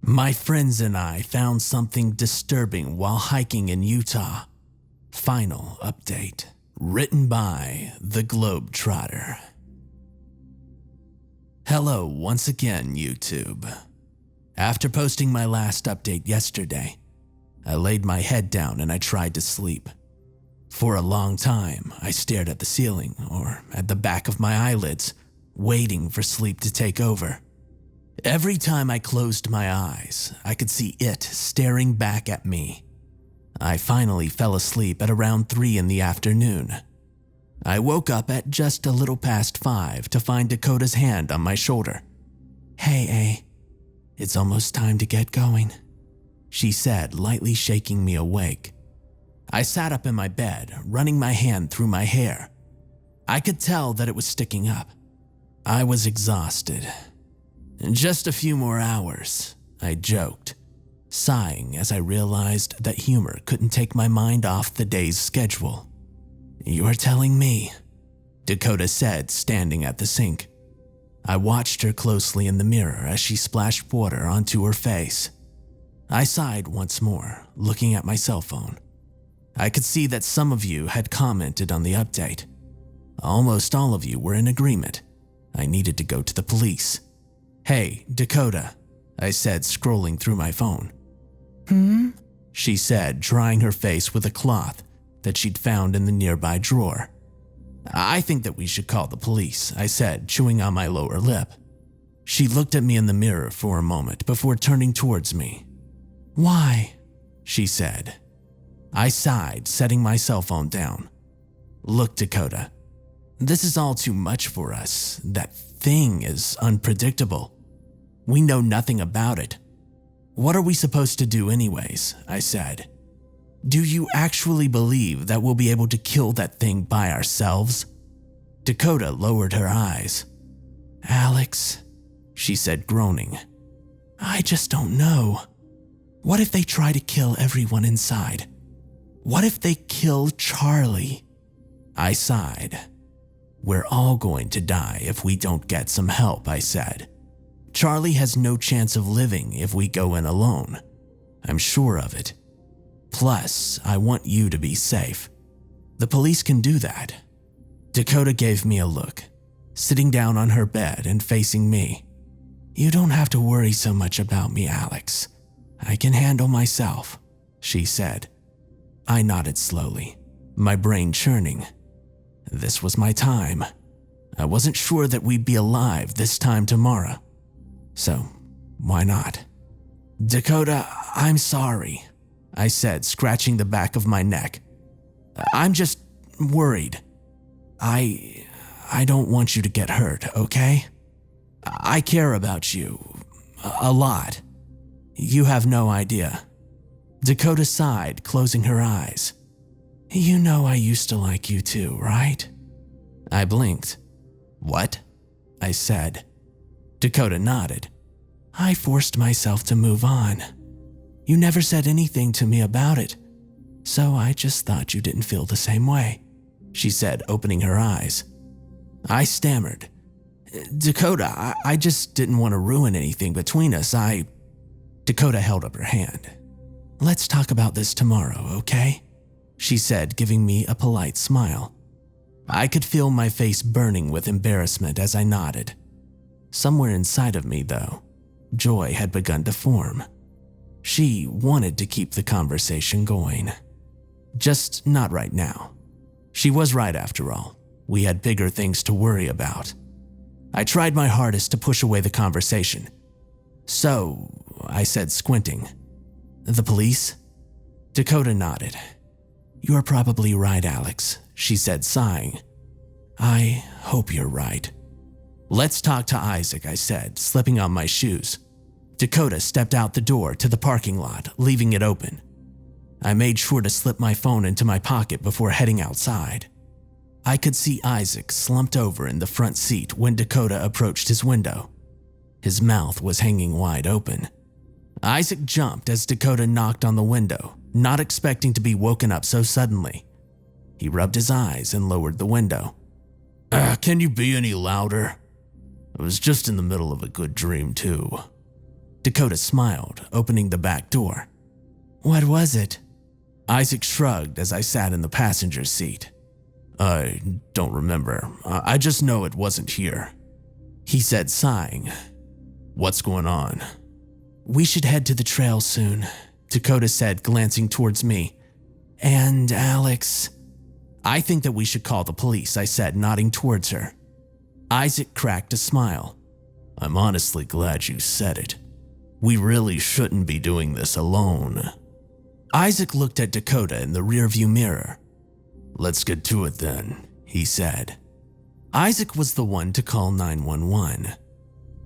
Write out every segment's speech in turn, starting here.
My friends and I found something disturbing while hiking in Utah. Final update. Written by the Globetrotter. Hello once again, YouTube. After posting my last update yesterday, I laid my head down and I tried to sleep. For a long time, I stared at the ceiling or at the back of my eyelids, waiting for sleep to take over. Every time I closed my eyes, I could see it staring back at me. I finally fell asleep at around 3 in the afternoon. I woke up at just a little past 5 to find Dakota's hand on my shoulder. "Hey, A, it's almost time to get going," she said, lightly shaking me awake. I sat up in my bed, running my hand through my hair. I could tell that it was sticking up. I was exhausted. "In just a few more hours," I joked, sighing as I realized that humor couldn't take my mind off the day's schedule. "You're telling me," Dakota said, standing at the sink. I watched her closely in the mirror as she splashed water onto her face. I sighed once more, looking at my cell phone. I could see that some of you had commented on the update. Almost all of you were in agreement. I needed to go to the police. "Hey, Dakota," I said, scrolling through my phone. She said, drying her face with a cloth that she'd found in the nearby drawer. "I think that we should call the police," I said, chewing on my lower lip. She looked at me in the mirror for a moment before turning towards me. "Why?" she said. I sighed, setting my cell phone down. "Look, Dakota, this is all too much for us. That thing is unpredictable. We know nothing about it. What are we supposed to do anyways?" I said. "Do you actually believe that we'll be able to kill that thing by ourselves?" Dakota lowered her eyes. "Alex," she said, groaning, "I just don't know. What if they try to kill everyone inside? What if they kill Charlie?" I sighed. "We're all going to die if we don't get some help," I said. "Charlie has no chance of living if we go in alone. I'm sure of it. Plus, I want you to be safe. The police can do that." Dakota gave me a look, sitting down on her bed and facing me. "You don't have to worry so much about me, Alex. I can handle myself," she said. I nodded slowly, my brain churning. This was my time. I wasn't sure that we'd be alive this time tomorrow. So, why not? "Dakota, I'm sorry," I said, scratching the back of my neck. "I'm just worried. I don't want you to get hurt, okay? I care about you a lot. You have no idea." Dakota sighed, closing her eyes. "You know I used to like you too, right?" I blinked. "What?" I said. Dakota nodded. "I forced myself to move on. You never said anything to me about it, so I just thought you didn't feel the same way," she said, opening her eyes. I stammered. "Dakota, I just didn't want to ruin anything between us. Dakota held up her hand. "Let's talk about this tomorrow, okay?" she said, giving me a polite smile. I could feel my face burning with embarrassment as I nodded. Somewhere inside of me, though, joy had begun to form. She wanted to keep the conversation going. Just not right now. She was right after all. We had bigger things to worry about. I tried my hardest to push away the conversation. "So," I said, squinting, "the police?" Dakota nodded. "You're probably right, Alex," she said, sighing. "I hope you're right." "Let's talk to Isaac," I said, slipping on my shoes. Dakota stepped out the door to the parking lot, leaving it open. I made sure to slip my phone into my pocket before heading outside. I could see Isaac slumped over in the front seat when Dakota approached his window. His mouth was hanging wide open. Isaac jumped as Dakota knocked on the window, not expecting to be woken up so suddenly. He rubbed his eyes and lowered the window. Can you be any louder? I was just in the middle of a good dream too." Dakota smiled, opening the back door. What was it? Isaac shrugged as I sat in the passenger seat. I don't remember. I just know it wasn't here. He said, sighing. What's going on? We should head to the trail soon, Dakota said, glancing towards me. And Alex. I think that we should call the police, I said, nodding towards her. Isaac cracked a smile. I'm honestly glad you said it. We really shouldn't be doing this alone. Isaac looked at Dakota in the rearview mirror. Let's get to it then, he said. Isaac was the one to call 911.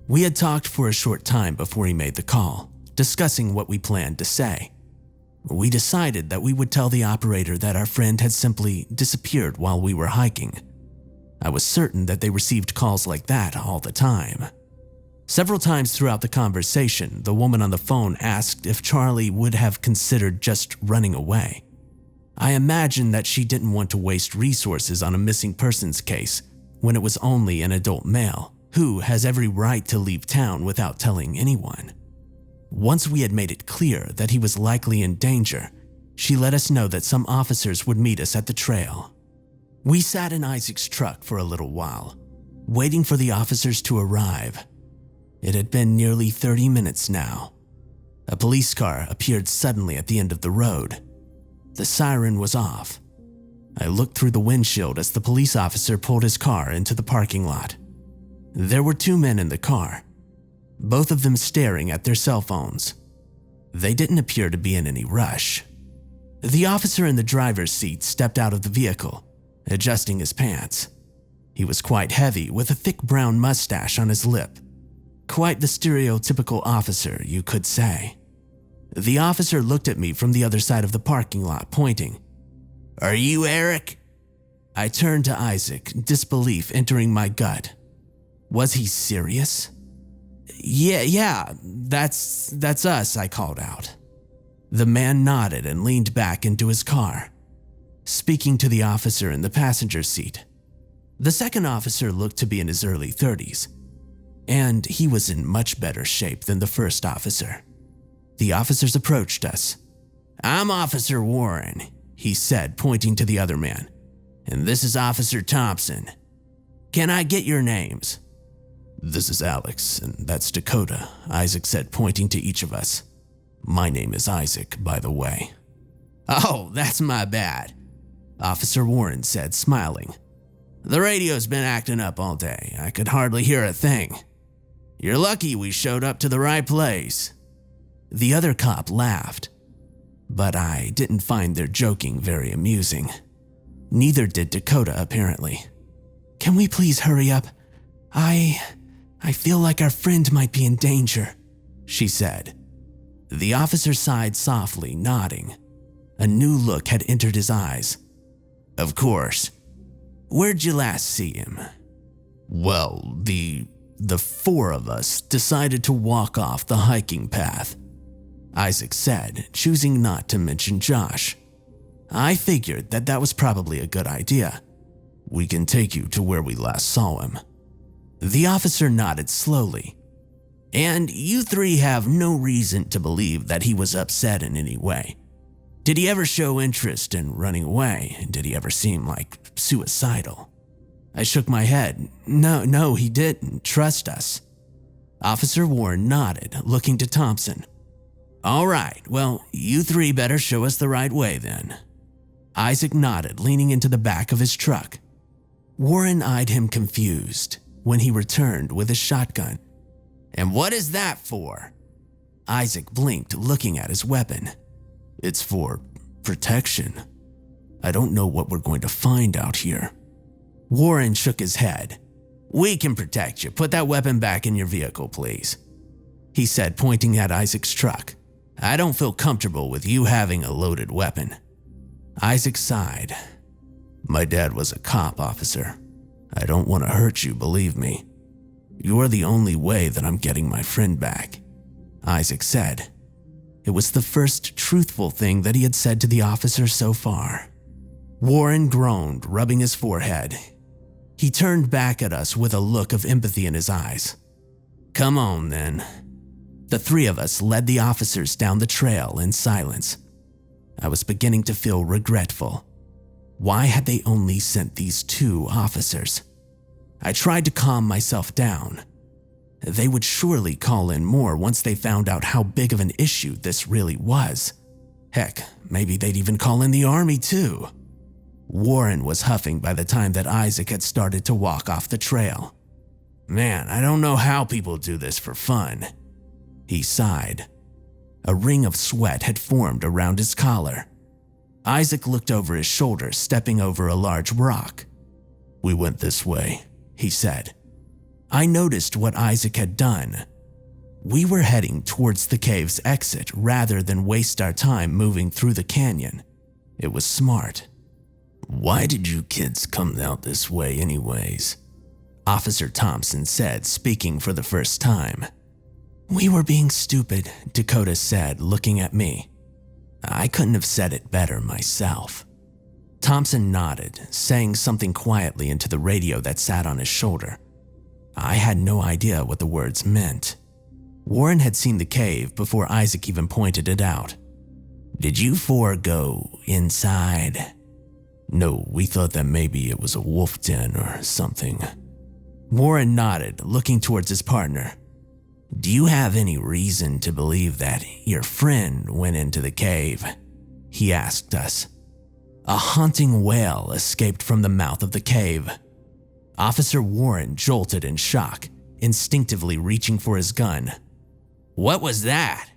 We had talked for a short time before he made the call, discussing what we planned to say. We decided that we would tell the operator that our friend had simply disappeared while we were hiking. I was certain that they received calls like that all the time. Several times throughout the conversation, the woman on the phone asked if Charlie would have considered just running away. I imagined that she didn't want to waste resources on a missing persons case when it was only an adult male who has every right to leave town without telling anyone. Once we had made it clear that he was likely in danger, she let us know that some officers would meet us at the trail. We sat in Isaac's truck for a little while, waiting for the officers to arrive. It had been nearly 30 minutes now. A police car appeared suddenly at the end of the road. The siren was off. I looked through the windshield as the police officer pulled his car into the parking lot. There were two men in the car, both of them staring at their cell phones. They didn't appear to be in any rush. The officer in the driver's seat stepped out of the vehicle, adjusting his pants. He was quite heavy, with a thick brown mustache on his lip. Quite the stereotypical officer, you could say. The officer looked at me from the other side of the parking lot, pointing. Are you Eric? I turned to Isaac, disbelief entering my gut. Was he serious? Yeah, that's us, I called out. The man nodded and leaned back into his car, speaking to the officer in the passenger seat. The second officer looked to be in his early 30s, and he was in much better shape than the first officer. The officers approached us. I'm Officer Warren, he said, pointing to the other man. And this is Officer Thompson. Can I get your names? This is Alex, and that's Dakota, Isaac said, pointing to each of us. My name is Isaac, by the way. Oh, that's my bad, Officer Warren said, smiling. The radio's been acting up all day. I could hardly hear a thing. You're lucky we showed up to the right place. The other cop laughed, but I didn't find their joking very amusing. Neither did Dakota, apparently. Can we please hurry up? I feel like our friend might be in danger, she said. The officer sighed softly, nodding. A new look had entered his eyes. Of course. Where'd you last see him? Well, the four of us decided to walk off the hiking path, Isaac said, choosing not to mention Josh. I figured that was probably a good idea. We can take you to where we last saw him. The officer nodded slowly. And you three have no reason to believe that he was upset in any way. Did he ever show interest in running away? Did he ever seem like suicidal? I shook my head. No, he didn't. Trust us. Officer Warren nodded, looking to Thompson. All right, well, you three better show us the right way then. Isaac nodded, leaning into the back of his truck. Warren eyed him confused when he returned with his shotgun. And what is that for? Isaac blinked, looking at his weapon. It's for protection. I don't know what we're going to find out here. Warren shook his head. We can protect you. Put that weapon back in your vehicle, please, he said, pointing at Isaac's truck. I don't feel comfortable with you having a loaded weapon. Isaac sighed. My dad was a cop, officer. I don't want to hurt you, believe me. You are the only way that I'm getting my friend back, Isaac said. It was the first truthful thing that he had said to the officer so far. Warren groaned, rubbing his forehead. He turned back at us with a look of empathy in his eyes. Come on, then. The three of us led the officers down the trail in silence. I was beginning to feel regretful. Why had they only sent these 2 officers? I tried to calm myself down. They would surely call in more once they found out how big of an issue this really was. Heck, maybe they'd even call in the army too. Warren was huffing by the time that Isaac had started to walk off the trail. "Man, I don't know how people do this for fun." He sighed. A ring of sweat had formed around his collar. Isaac looked over his shoulder, stepping over a large rock. "We went this way," he said. I noticed what Isaac had done. We were heading towards the cave's exit rather than waste our time moving through the canyon. It was smart. "Why did you kids come out this way anyways?" Officer Thompson said, speaking for the first time. "We were being stupid," Dakota said, looking at me. I couldn't have said it better myself. Thompson nodded, saying something quietly into the radio that sat on his shoulder. I had no idea what the words meant. Warren had seen the cave before Isaac even pointed it out. "Did you 4 go inside?" "No, we thought that maybe it was a wolf den or something." Warren nodded, looking towards his partner. "Do you have any reason to believe that your friend went into the cave?" he asked us. A haunting wail escaped from the mouth of the cave. Officer Warren jolted in shock, instinctively reaching for his gun. "What was that?"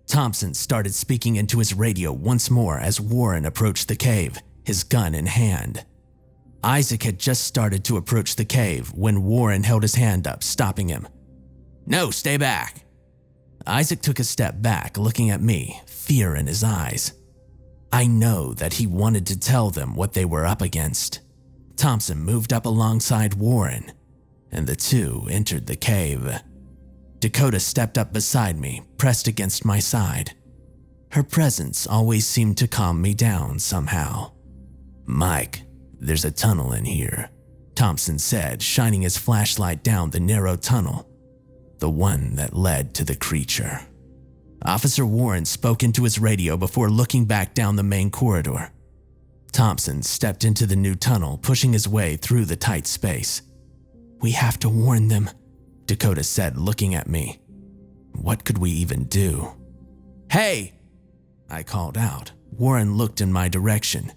Thompson started speaking into his radio once more as Warren approached the cave, his gun in hand. Isaac had just started to approach the cave when Warren held his hand up, stopping him. "No, stay back." Isaac took a step back, looking at me, fear in his eyes. I know that he wanted to tell them what they were up against. Thompson moved up alongside Warren, and the 2 entered the cave. Dakota stepped up beside me, pressed against my side. Her presence always seemed to calm me down somehow. "Mike, there's a tunnel in here," Thompson said, shining his flashlight down the narrow tunnel, the one that led to the creature. Officer Warren spoke into his radio before looking back down the main corridor. Thompson stepped into the new tunnel, pushing his way through the tight space. "We have to warn them," Dakota said, looking at me. What could we even do? "Hey!" I called out. Warren looked in my direction.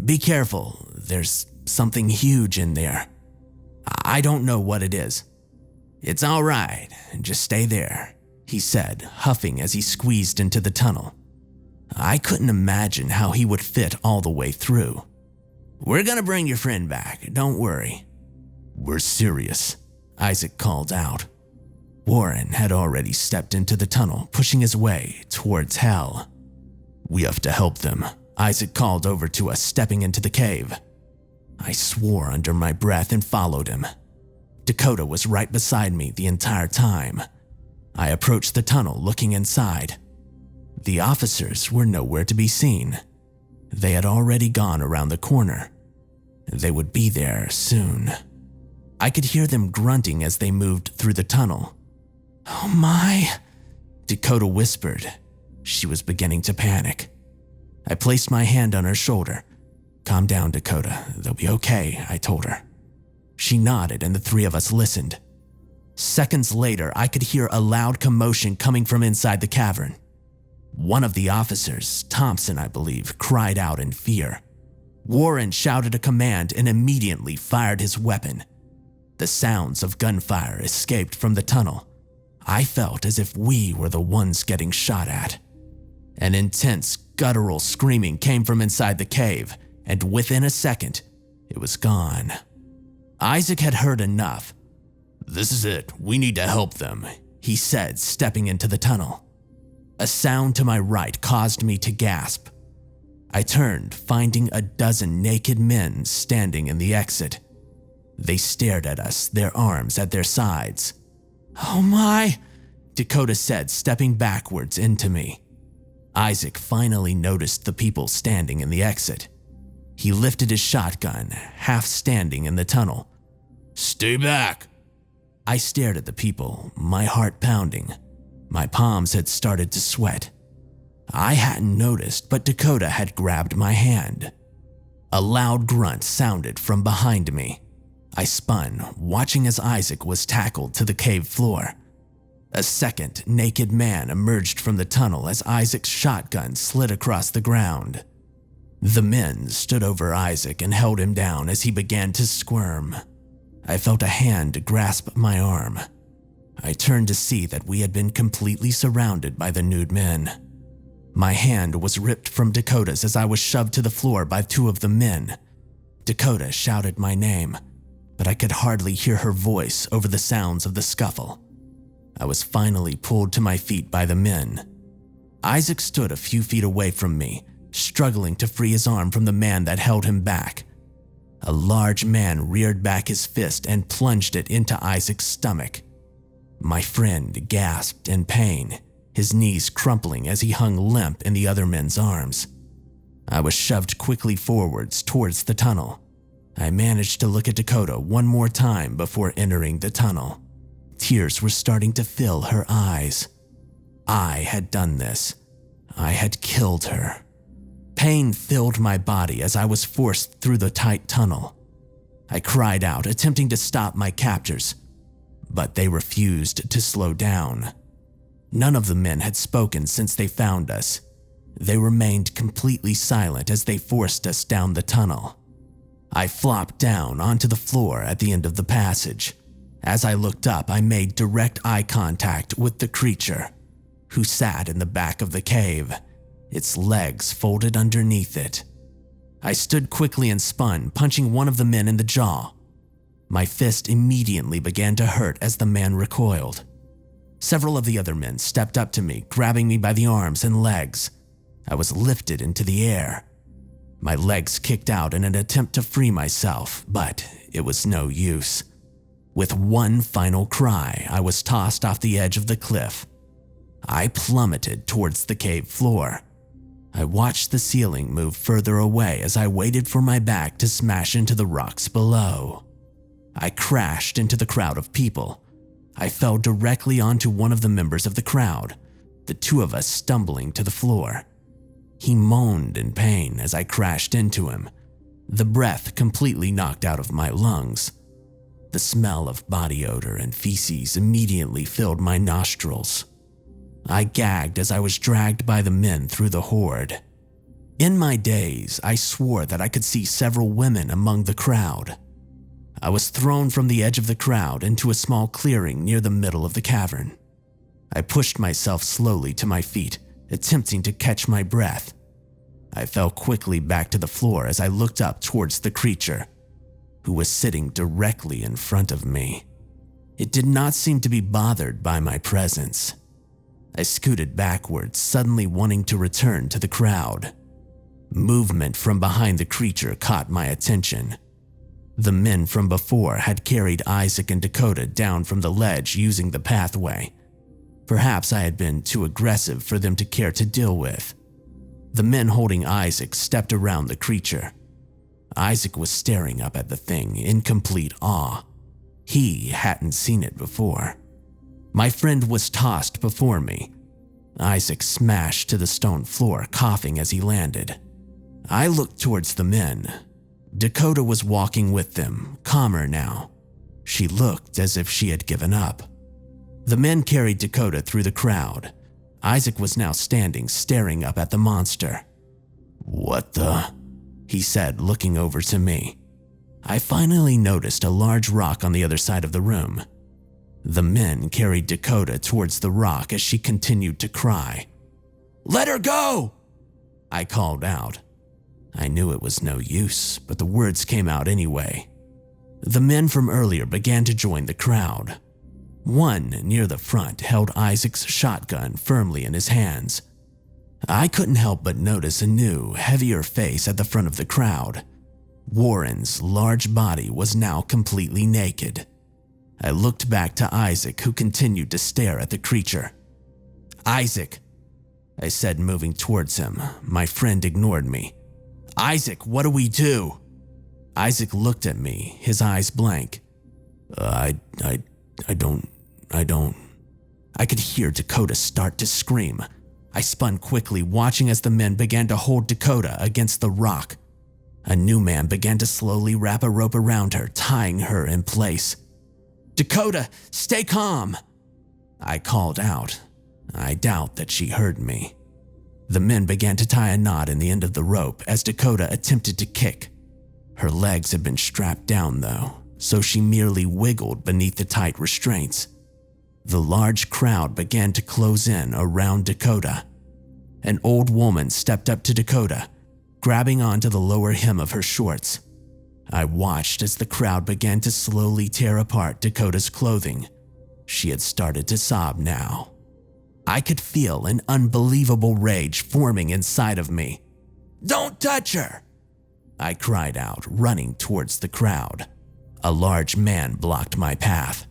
"Be careful, there's something huge in there. I don't know what it is." "It's all right, just stay there," he said, huffing as he squeezed into the tunnel. I couldn't imagine how he would fit all the way through. "We're gonna bring your friend back, don't worry." "We're serious," Isaac called out. Warren had already stepped into the tunnel, pushing his way towards hell. "We have to help them," Isaac called over to us, stepping into the cave. I swore under my breath and followed him. Dakota was right beside me the entire time. I approached the tunnel, looking inside. The officers were nowhere to be seen. They had already gone around the corner. They would be there soon. I could hear them grunting as they moved through the tunnel. "Oh my," Dakota whispered. She was beginning to panic. I placed my hand on her shoulder. "Calm down, Dakota. They'll be okay," I told her. She nodded and the 3 of us listened. Seconds later, I could hear a loud commotion coming from inside the cavern. One of the officers, Thompson I believe, cried out in fear. Warren shouted a command and immediately fired his weapon. The sounds of gunfire escaped from the tunnel. I felt as if we were the ones getting shot at. An intense, guttural screaming came from inside the cave, and within a second, it was gone. Isaac had heard enough. "This is it, we need to help them," he said, stepping into the tunnel. A sound to my right caused me to gasp. I turned, finding a dozen naked men standing in the exit. They stared at us, their arms at their sides. "Oh my," Dakota said, stepping backwards into me. Isaac finally noticed the people standing in the exit. He lifted his shotgun, half standing in the tunnel. "Stay back." I stared at the people, my heart pounding. My palms had started to sweat. I hadn't noticed, but Dakota had grabbed my hand. A loud grunt sounded from behind me. I spun, watching as Isaac was tackled to the cave floor. A second naked man emerged from the tunnel as Isaac's shotgun slid across the ground. The men stood over Isaac and held him down as he began to squirm. I felt a hand grasp my arm. I turned to see that we had been completely surrounded by the nude men. My hand was ripped from Dakota's as I was shoved to the floor by two of the men. Dakota shouted my name, but I could hardly hear her voice over the sounds of the scuffle. I was finally pulled to my feet by the men. Isaac stood a few feet away from me, struggling to free his arm from the man that held him back. A large man reared back his fist and plunged it into Isaac's stomach. My friend gasped in pain, his knees crumpling as he hung limp in the other men's arms. I was shoved quickly forwards towards the tunnel. I managed to look at Dakota one more time before entering the tunnel. Tears were starting to fill her eyes. I had done this. I had killed her. Pain filled my body as I was forced through the tight tunnel. I cried out, attempting to stop my captors, but they refused to slow down. None of the men had spoken since they found us. They remained completely silent as they forced us down the tunnel. I flopped down onto the floor at the end of the passage. As I looked up, I made direct eye contact with the creature, who sat in the back of the cave, its legs folded underneath it. I stood quickly and spun, punching one of the men in the jaw. My fist immediately began to hurt as the man recoiled. Several of the other men stepped up to me, grabbing me by the arms and legs. I was lifted into the air. My legs kicked out in an attempt to free myself, but it was no use. With one final cry, I was tossed off the edge of the cliff. I plummeted towards the cave floor. I watched the ceiling move further away as I waited for my back to smash into the rocks below. I crashed into the crowd of people. I fell directly onto one of the members of the crowd, the two of us stumbling to the floor. He moaned in pain as I crashed into him, the breath completely knocked out of my lungs. The smell of body odor and feces immediately filled my nostrils. I gagged as I was dragged by the men through the horde. In my daze, I swore that I could see several women among the crowd. I was thrown from the edge of the crowd into a small clearing near the middle of the cavern. I pushed myself slowly to my feet, attempting to catch my breath. I fell quickly back to the floor as I looked up towards the creature, who was sitting directly in front of me. It did not seem to be bothered by my presence. I scooted backwards, suddenly wanting to return to the crowd. Movement from behind the creature caught my attention. The men from before had carried Isaac and Dakota down from the ledge using the pathway. Perhaps I had been too aggressive for them to care to deal with. The men holding Isaac stepped around the creature. Isaac was staring up at the thing in complete awe. He hadn't seen it before. My friend was tossed before me. Isaac smashed to the stone floor, coughing as he landed. I looked towards the men. Dakota was walking with them, calmer now. She looked as if she had given up. The men carried Dakota through the crowd. Isaac was now standing, staring up at the monster. "What the?" he said, looking over to me. I finally noticed a large rock on the other side of the room. The men carried Dakota towards the rock as she continued to cry. "Let her go!" I called out. I knew it was no use, but the words came out anyway. The men from earlier began to join the crowd. One near the front held Isaac's shotgun firmly in his hands. I couldn't help but notice a new, heavier face at the front of the crowd. Warren's large body was now completely naked. I looked back to Isaac, who continued to stare at the creature. "Isaac," I said, moving towards him. My friend ignored me. "Isaac, what do we do?" Isaac looked at me, his eyes blank. I don't. I could hear Dakota start to scream. I spun quickly, watching as the men began to hold Dakota against the rock. A new man began to slowly wrap a rope around her, tying her in place. "Dakota, stay calm!" I called out. I doubt that she heard me. The men began to tie a knot in the end of the rope as Dakota attempted to kick. Her legs had been strapped down though, so she merely wiggled beneath the tight restraints. The large crowd began to close in around Dakota. An old woman stepped up to Dakota, grabbing onto the lower hem of her shorts. I watched as the crowd began to slowly tear apart Dakota's clothing. She had started to sob now. I could feel an unbelievable rage forming inside of me. "Don't touch her!" I cried out, running towards the crowd. A large man blocked my path.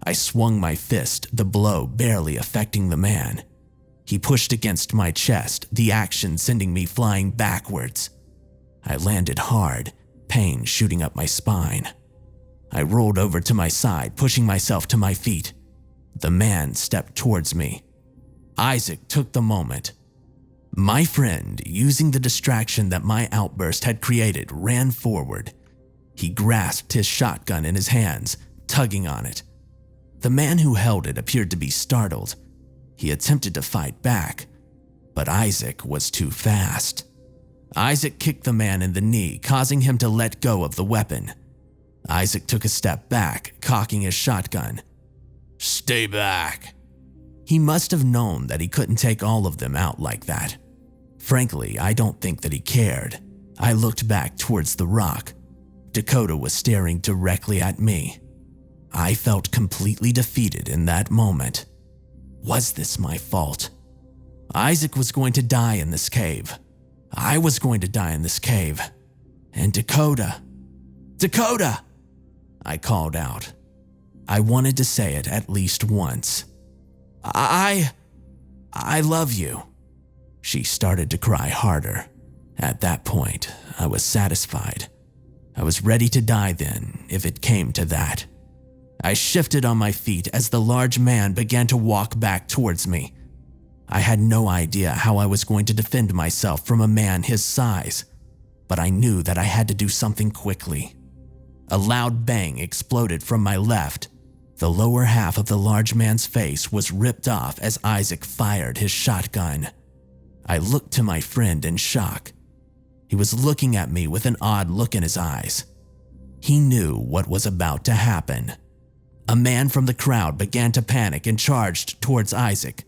I swung my fist, the blow barely affecting the man. He pushed against my chest, the action sending me flying backwards. I landed hard, pain shooting up my spine. I rolled over to my side, pushing myself to my feet. The man stepped towards me. Isaac took the moment. My friend, using the distraction that my outburst had created, ran forward. He grasped his shotgun in his hands, tugging on it. The man who held it appeared to be startled. He attempted to fight back, but Isaac was too fast. Isaac kicked the man in the knee, causing him to let go of the weapon. Isaac took a step back, cocking his shotgun. "Stay back." He must have known that he couldn't take all of them out like that. Frankly, I don't think that he cared. I looked back towards the rock. Dakota was staring directly at me. I felt completely defeated in that moment. Was this my fault? Isaac was going to die in this cave. I was going to die in this cave. And Dakota. "Dakota!" I called out. I wanted to say it at least once. I love you." She started to cry harder. At that point, I was satisfied. I was ready to die then, if it came to that. I shifted on my feet as the large man began to walk back towards me. I had no idea how I was going to defend myself from a man his size, but I knew that I had to do something quickly. A loud bang exploded from my left. The lower half of the large man's face was ripped off as Isaac fired his shotgun. I looked to my friend in shock. He was looking at me with an odd look in his eyes. He knew what was about to happen. A man from the crowd began to panic and charged towards Isaac.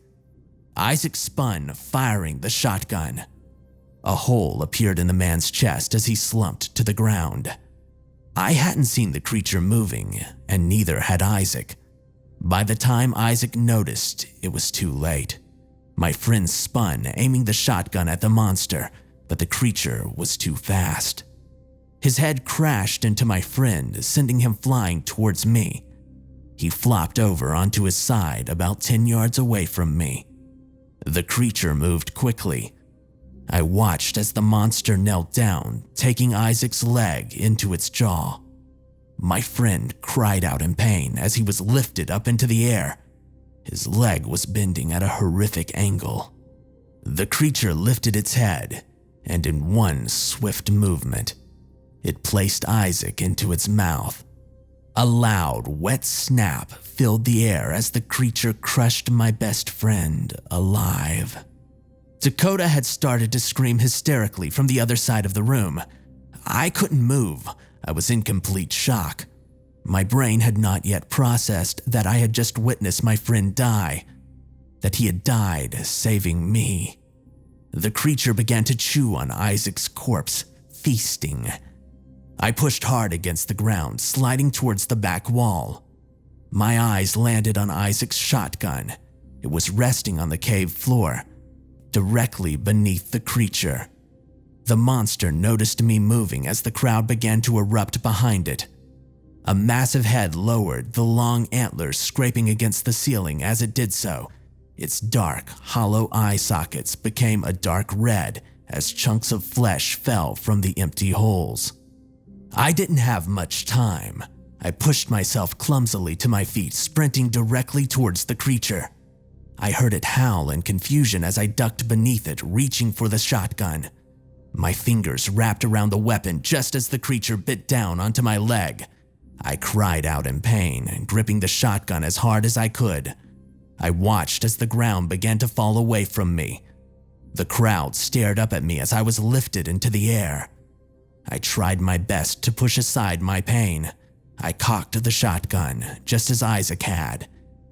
Isaac spun, firing the shotgun. A hole appeared in the man's chest as he slumped to the ground. I hadn't seen the creature moving, and neither had Isaac. By the time Isaac noticed, it was too late. My friend spun, aiming the shotgun at the monster, but the creature was too fast. His head crashed into my friend, sending him flying towards me. He flopped over onto his side about 10 yards away from me. The creature moved quickly. I watched as the monster knelt down, taking Isaac's leg into its jaw. My friend cried out in pain as he was lifted up into the air. His leg was bending at a horrific angle. The creature lifted its head, and in one swift movement, it placed Isaac into its mouth. A loud, wet snap filled the air as the creature crushed my best friend alive. Dakota had started to scream hysterically from the other side of the room. I couldn't move. I was in complete shock. My brain had not yet processed that I had just witnessed my friend die, that he had died saving me. The creature began to chew on Isaac's corpse, feasting. I pushed hard against the ground, sliding towards the back wall. My eyes landed on Isaac's shotgun. It was resting on the cave floor, directly beneath the creature. The monster noticed me moving as the crowd began to erupt behind it. A massive head lowered, the long antlers scraping against the ceiling as it did so. Its dark, hollow eye sockets became a dark red as chunks of flesh fell from the empty holes. I didn't have much time. I pushed myself clumsily to my feet, sprinting directly towards the creature. I heard it howl in confusion as I ducked beneath it, reaching for the shotgun. My fingers wrapped around the weapon just as the creature bit down onto my leg. I cried out in pain, gripping the shotgun as hard as I could. I watched as the ground began to fall away from me. The crowd stared up at me as I was lifted into the air. I tried my best to push aside my pain. I cocked the shotgun, just as Isaac had,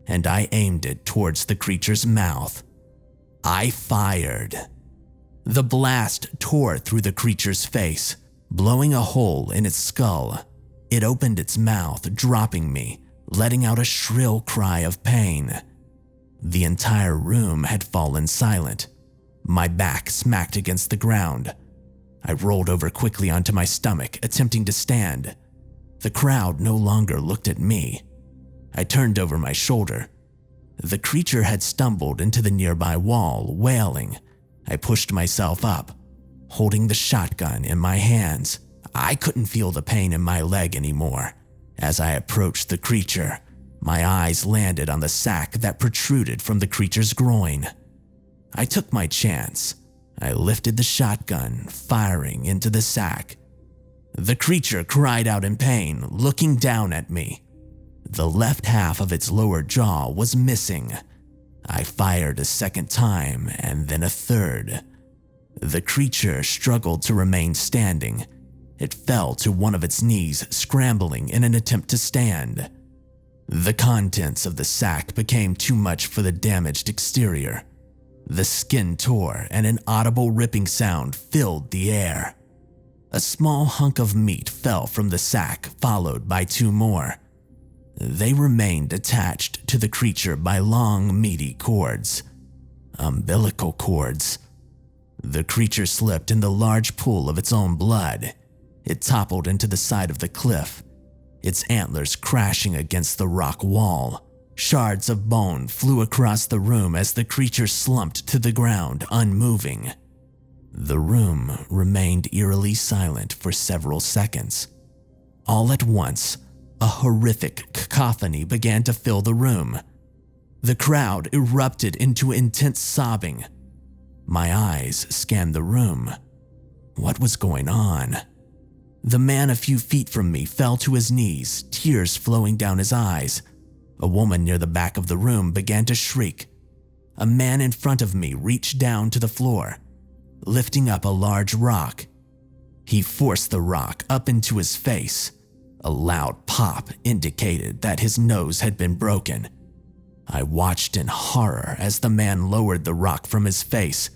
and I aimed it towards the creature's mouth. I fired. The blast tore through the creature's face, blowing a hole in its skull. It opened its mouth, dropping me, letting out a shrill cry of pain. The entire room had fallen silent. My back smacked against the ground. I rolled over quickly onto my stomach, attempting to stand. The crowd no longer looked at me. I turned over my shoulder. The creature had stumbled into the nearby wall, wailing. I pushed myself up, holding the shotgun in my hands. I couldn't feel the pain in my leg anymore. As I approached the creature, my eyes landed on the sack that protruded from the creature's groin. I took my chance. I lifted the shotgun, firing into the sack. The creature cried out in pain, looking down at me. The left half of its lower jaw was missing. I fired a second time and then a third. The creature struggled to remain standing. It fell to one of its knees, scrambling in an attempt to stand. The contents of the sack became too much for the damaged exterior. The skin tore and an audible ripping sound filled the air. A small hunk of meat fell from the sack, followed by two more. They remained attached to the creature by long, meaty cords. Umbilical cords. The creature slipped in the large pool of its own blood. It toppled into the side of the cliff, its antlers crashing against the rock wall. Shards of bone flew across the room as the creature slumped to the ground, unmoving. The room remained eerily silent for several seconds. All at once, a horrific cacophony began to fill the room. The crowd erupted into intense sobbing. My eyes scanned the room. What was going on? The man a few feet from me fell to his knees, tears flowing down his eyes. A woman near the back of the room began to shriek. A man in front of me reached down to the floor, lifting up a large rock. He forced the rock up into his face. A loud pop indicated that his nose had been broken. I watched in horror as the man lowered the rock from his face.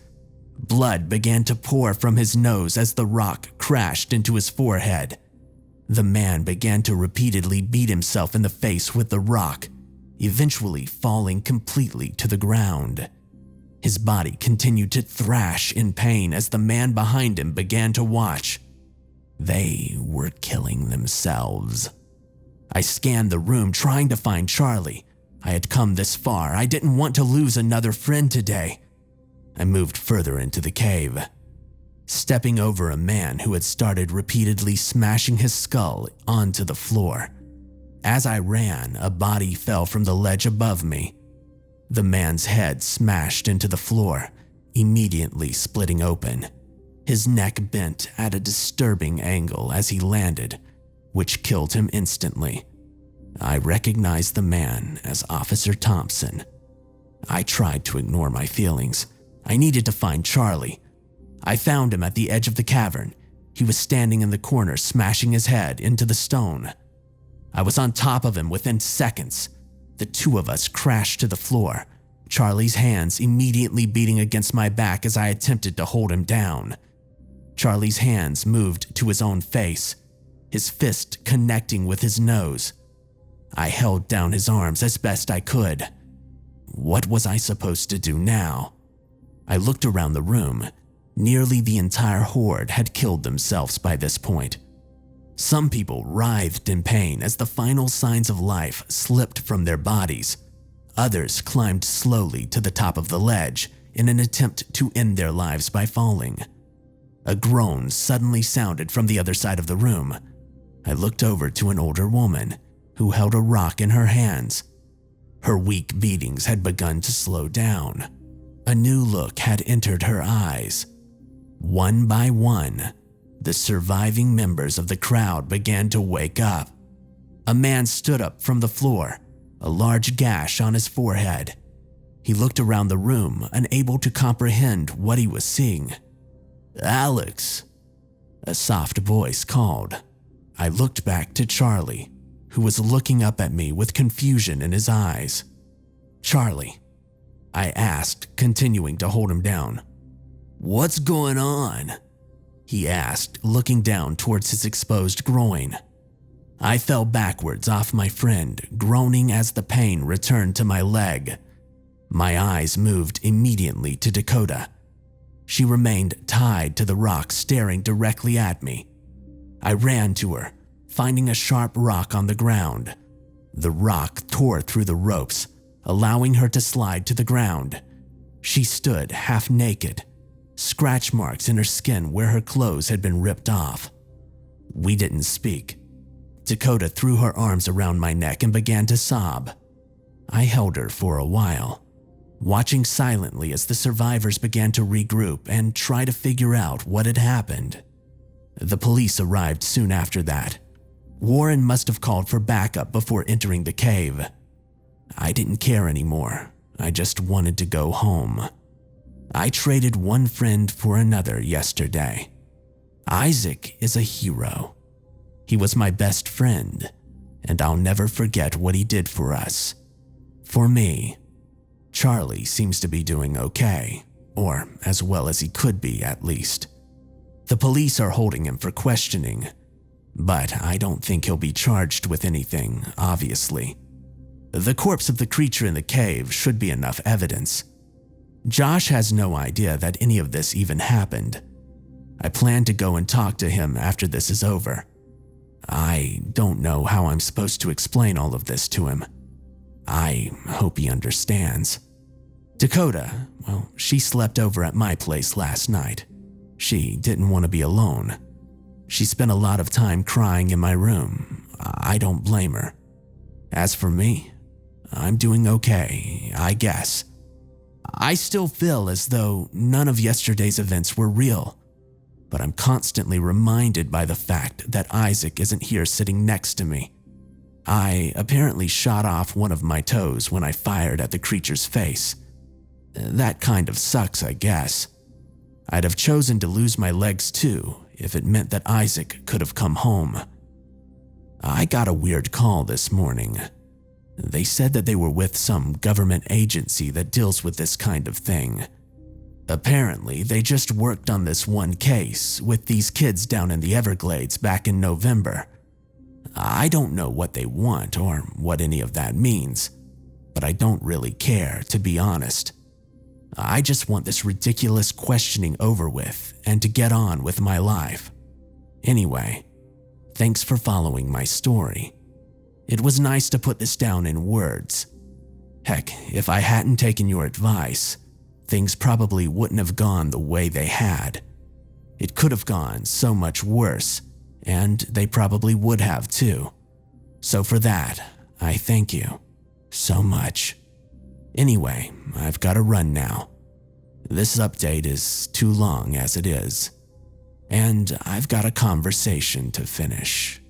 Blood began to pour from his nose as the rock crashed into his forehead. The man began to repeatedly beat himself in the face with the rock, eventually falling completely to the ground. His body continued to thrash in pain as the man behind him began to watch. They were killing themselves. I scanned the room trying to find Charlie. I had come this far. I didn't want to lose another friend today. I moved further into the cave, stepping over a man who had started repeatedly smashing his skull onto the floor. As I ran, a body fell from the ledge above me. The man's head smashed into the floor, immediately splitting open. His neck bent at a disturbing angle as he landed, which killed him instantly. I recognized the man as Officer Thompson. I tried to ignore my feelings. I needed to find Charlie. I found him at the edge of the cavern. He was standing in the corner, smashing his head into the stone. I was on top of him within seconds. The two of us crashed to the floor, Charlie's hands immediately beating against my back as I attempted to hold him down. Charlie's hands moved to his own face, his fist connecting with his nose. I held down his arms as best I could. What was I supposed to do now? I looked around the room. Nearly the entire horde had killed themselves by this point. Some people writhed in pain as the final signs of life slipped from their bodies. Others climbed slowly to the top of the ledge in an attempt to end their lives by falling. A groan suddenly sounded from the other side of the room. I looked over to an older woman who held a rock in her hands. Her weak beatings had begun to slow down. A new look had entered her eyes. One by one, the surviving members of the crowd began to wake up. A man stood up from the floor, a large gash on his forehead. He looked around the room, unable to comprehend what he was seeing. "Alex," a soft voice called. I looked back to Charlie, who was looking up at me with confusion in his eyes. "Charlie," I asked, continuing to hold him down. "What's going on?" he asked, looking down towards his exposed groin. I fell backwards off my friend, groaning as the pain returned to my leg. My eyes moved immediately to Dakota. She remained tied to the rock, staring directly at me. I ran to her, finding a sharp rock on the ground. The rock tore through the ropes, allowing her to slide to the ground. She stood half naked, scratch marks in her skin where her clothes had been ripped off. We didn't speak. Dakota threw her arms around my neck and began to sob. I held her for a while, watching silently as the survivors began to regroup and try to figure out what had happened. The police arrived soon after that. Warren must have called for backup before entering the cave. I didn't care anymore. I just wanted to go home. I traded one friend for another yesterday. Isaac is a hero. He was my best friend, and I'll never forget what he did for us. For me, Charlie seems to be doing okay, or as well as he could be at least. The police are holding him for questioning, but I don't think he'll be charged with anything, obviously. The corpse of the creature in the cave should be enough evidence. Josh has no idea that any of this even happened. I plan to go and talk to him after this is over. I don't know how I'm supposed to explain all of this to him. I hope he understands. Dakota, well, she slept over at my place last night. She didn't want to be alone. She spent a lot of time crying in my room. I don't blame her. As for me, I'm doing okay, I guess. I still feel as though none of yesterday's events were real, but I'm constantly reminded by the fact that Isaac isn't here sitting next to me. I apparently shot off one of my toes when I fired at the creature's face. That kind of sucks, I guess. I'd have chosen to lose my legs too if it meant that Isaac could have come home. I got a weird call this morning. They said that they were with some government agency that deals with this kind of thing. Apparently, they just worked on this one case with these kids down in the Everglades back in November. I don't know what they want or what any of that means, but I don't really care, to be honest. I just want this ridiculous questioning over with and to get on with my life. Anyway, thanks for following my story. It was nice to put this down in words. Heck, if I hadn't taken your advice, things probably wouldn't have gone the way they had. It could have gone so much worse, and they probably would have too. So for that, I thank you so much. Anyway, I've got to run now. This update is too long as it is, and I've got a conversation to finish.